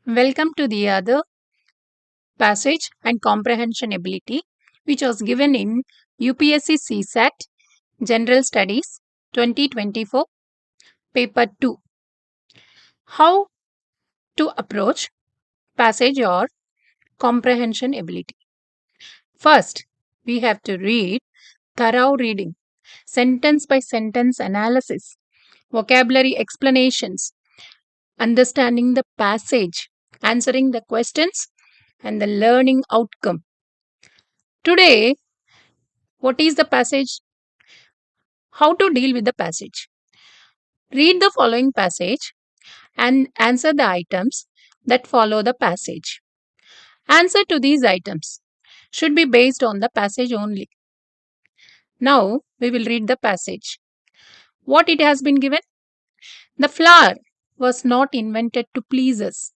Welcome to the other passage and comprehension ability, which was given in UPSC CSAT General Studies 2024, Paper 2. How to approach passage or comprehension ability. First, we have to read thorough reading, sentence by sentence analysis, vocabulary explanations, understanding the passage, answering the questions, and the learning outcome. Today, what is the passage? How to deal with the passage? Read the following passage and answer the items that follow the passage. Answer to these items should be based on the passage only. Now we will read the passage. What it has been given? The flower was not invented to please us.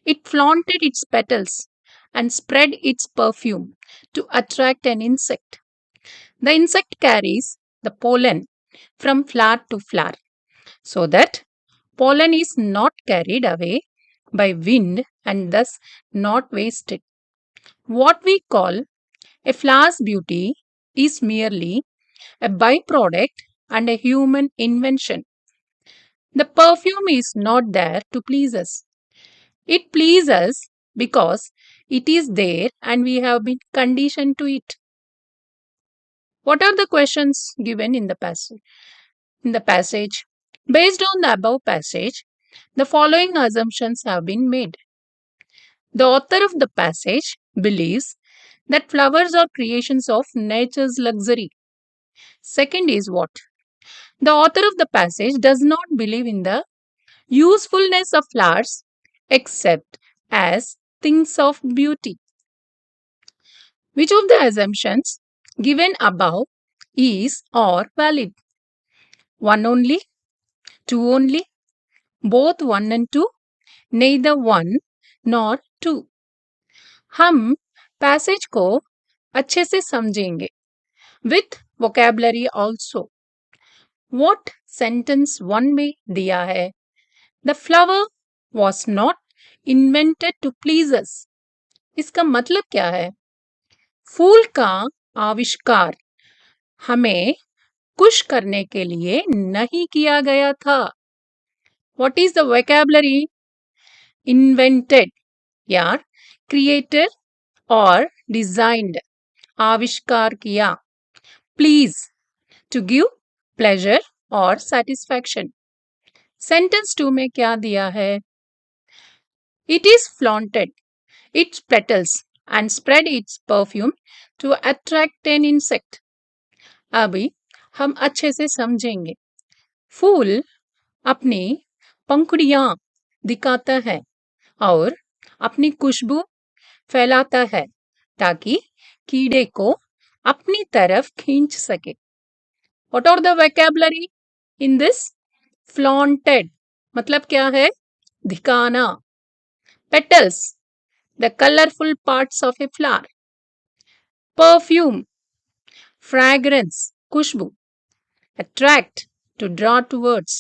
It flaunted its petals and spread its perfume to attract an insect. The insect carries the pollen from flower to flower so that pollen is not carried away by wind and thus not wasted. What we call a flower's beauty is merely a byproduct and a human invention. The perfume is not there to please us. It pleases us because it is there and we have been conditioned to it. What are the questions given in the passage? Based on the above passage, the following assumptions have been made. The author of the passage believes that flowers are creations of nature's luxury. Second is what? The author of the passage does not believe in the usefulness of flowers except as things of beauty. Which of the assumptions given above is or valid? One only, two only, both one and two, neither one nor two. हम passage को अच्छे से समझेंगे with vocabulary also. What sentence 1 में दिया है? The flower was not invented to please us. इसका मतलब क्या है? फूल का आविष्कार हमें खुश करने के लिए नहीं किया गया था. What is the vocabulary? Invented या क्रिएटेड और डिजाइंड. आविष्कार किया. प्लीज, टू गिव प्लेजर और सेटिस्फैक्शन. सेंटेंस 2 में क्या दिया है? It is flaunted its petals and spread its perfume to attract an insect. अभी हम अच्छे से समझेंगे. फूल अपनी पंखुड़ियां दिखाता है और अपनी खुशबू फैलाता है ताकि कीड़े को अपनी तरफ खींच सके. What are the vocabulary in this? Flaunted मतलब क्या है? दिखाना. Petals, the colorful parts of a flower. Perfume, fragrance, Khushboo. Attract, to draw towards.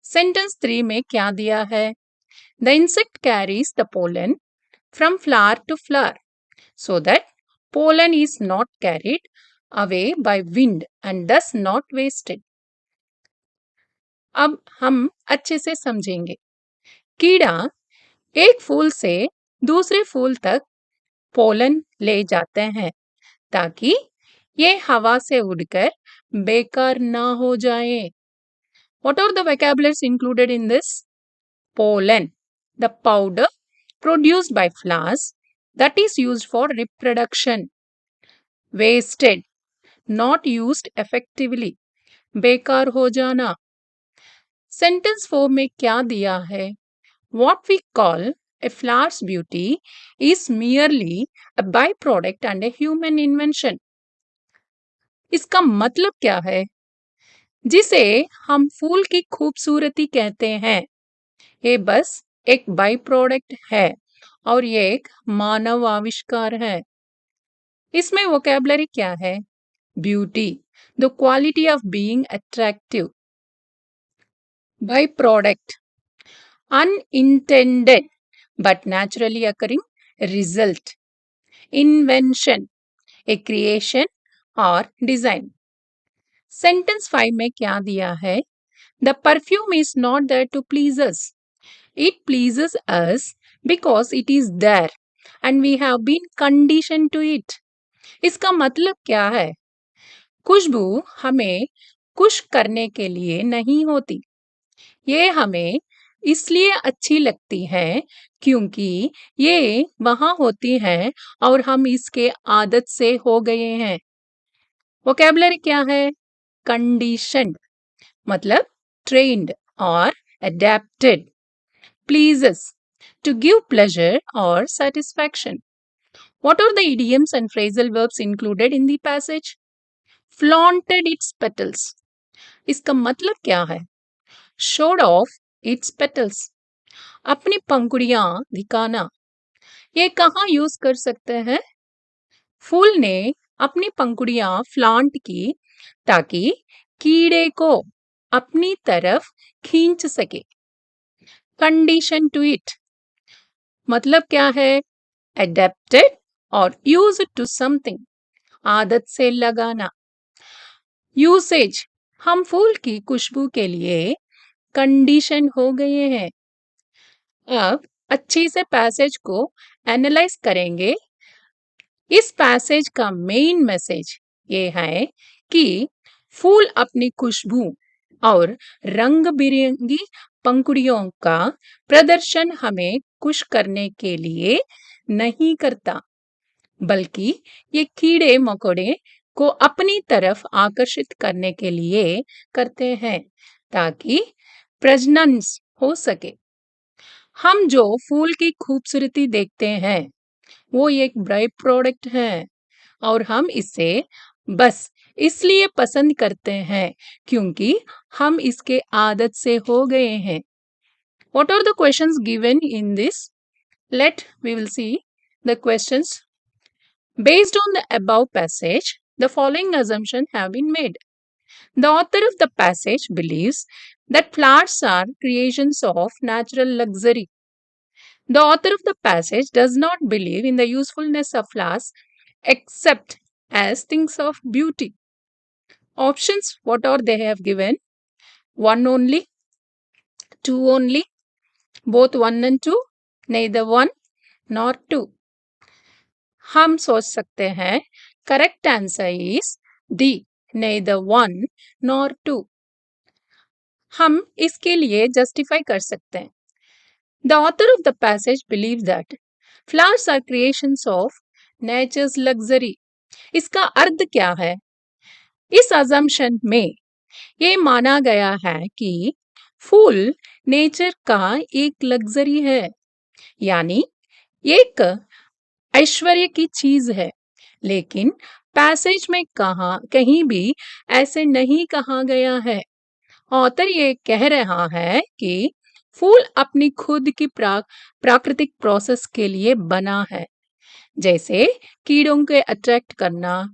Sentence 3 में क्या दिया है? The insect carries the pollen from flower to flower so that pollen is not carried away by wind and thus not wasted. अब हम अच्छे से समझेंगे. कीड़ा एक फूल से दूसरे फूल तक पोलन ले जाते हैं ताकि ये हवा से उड़कर बेकार ना हो जाए. What are the vocabularies included in this? Pollen, the powder produced by flowers that is used for reproduction. Wasted, not used effectively. बेकार हो जाना. Sentence 4 में क्या दिया है? What we call a flower's beauty is merely a byproduct and a human invention. इसका मतलब क्या है? जिसे हम फूल की खूबसूरती कहते हैं, ये बस एक बाई प्रोडक्ट है और ये एक मानव आविष्कार है. इसमें वोकेबलरी क्या है? Beauty, the quality of being attractive. By product, Unintended but naturally occurring result. Invention, a creation or design. Sentence 5 में क्या दिया है? The perfume is not there to please us. It pleases us because it is there and we have been conditioned to it. इसका मतलब क्या है? खुशबू हमें खुश करने के लिए नहीं होती। ये हमें इसलिए अच्छी लगती है क्योंकि ये वहाँ होती है और हम इसके आदत से हो गए हैं। वोकैबुलरी क्या है? कंडीशन्ड मतलब trained or adapted. Pleases, to give pleasure or satisfaction. What are the idioms and phrasal verbs included in the passage? Flaunted its petals. इसका मतलब क्या है? Showed off its petals. अपनी पंखुड़ियां दिखाना। ये कहाँ यूज कर सकते हैं? फूल ने अपनी पंखुड़ियां फ्लांट की ताकि कीड़े को अपनी तरफ खींच सके। कंडीशन टू इट मतलब क्या है? एडेप्टेड और यूज टू समथिंग, आदत से लगाना। यूसेज, हम फूल की खुशबू के लिए कंडीशन हो गए हैं। अब अच्छी से पैसेज को एनालाइज करेंगे। इस पैसेज का मेन मैसेज ये है कि फूल अपनी खुशबू और रंग बिरंगी पंखुड़ियों का प्रदर्शन हमें खुश करने के लिए नहीं करता, बल्कि ये कीड़े मकोड़े को अपनी तरफ आकर्षित करने के लिए करते हैं ताकि प्रजनन हो सके। हम जो फूल की खूबसूरती देखते हैं वो एक बाई प्रोडक्ट है और हम इसे बस इसलिए पसंद करते हैं क्योंकि हम इसके आदत से हो गए हैं। What are the questions given in this? We will see the questions. Based on the above passage, the following assumptions have been made. The author of the passage believes that flowers are creations of natural luxury. The author of the passage does not believe in the usefulness of flowers except as things of beauty. Options, what are they have given? One only, two only, both one and two, neither one nor two. हम सोच सकते हैं correct answer is D, neither one nor two. हम इसके लिए justify कर सकते हैं। The author of the passage believes that flowers are creations of nature's luxury. इसका अर्थ क्या है? इस assumption में ये माना गया है कि फूल नेचर का एक लग्जरी है, यानी एक ऐश्वर्य की चीज है। लेकिन पैसेज में कहीं भी ऐसे नहीं कहा गया है। ऑथर ये कह रहा है कि फूल अपनी खुद की प्राकृतिक प्रोसेस के लिए बना है, जैसे कीड़ों के अट्रैक्ट करना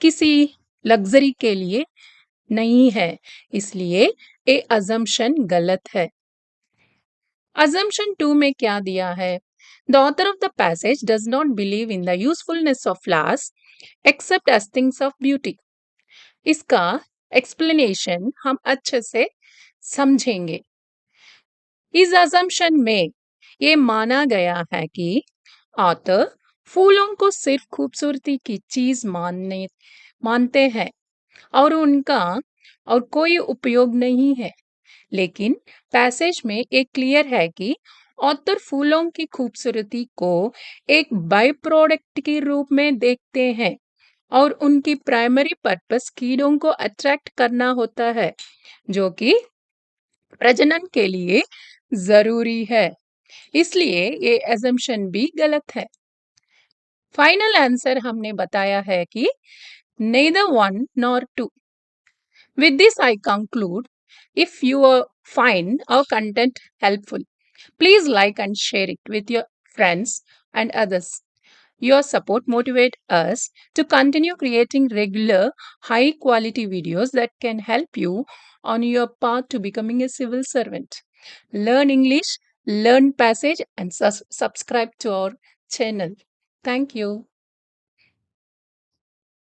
किसी लग्जरी के लिए नहीं है, इसलिए ये अजम्पशन गलत है। अजम्पशन 2 में क्या दिया है? The author of the passage does not believe in the usefulness of flowers except as things of beauty. इसका एक्सप्लेनेशन हम अच्छे से समझेंगे। इस assumption में ये माना गया है कि ऑथर फूलों को सिर्फ खूबसूरती की चीज मानते हैं और उनका और कोई उपयोग नहीं है। लेकिन पैसेज में एक क्लियर है कि ऑथर फूलों की खूबसूरती को एक बाई प्रोडक्ट के रूप में देखते हैं और उनकी प्राइमरी पर्पस कीड़ों को अट्रैक्ट करना होता है, जो कि प्रजनन के लिए जरूरी है। इसलिए ये assumption भी गलत है। फाइनल आंसर हमने बताया है कि neither one nor two. With this I conclude. If you find our content helpful, please like and share it with your friends and others. Your support motivates us to continue creating regular, high quality videos that can help you on your path to becoming a civil servant. Learn English, learn passage, and subscribe to our channel. Thank you.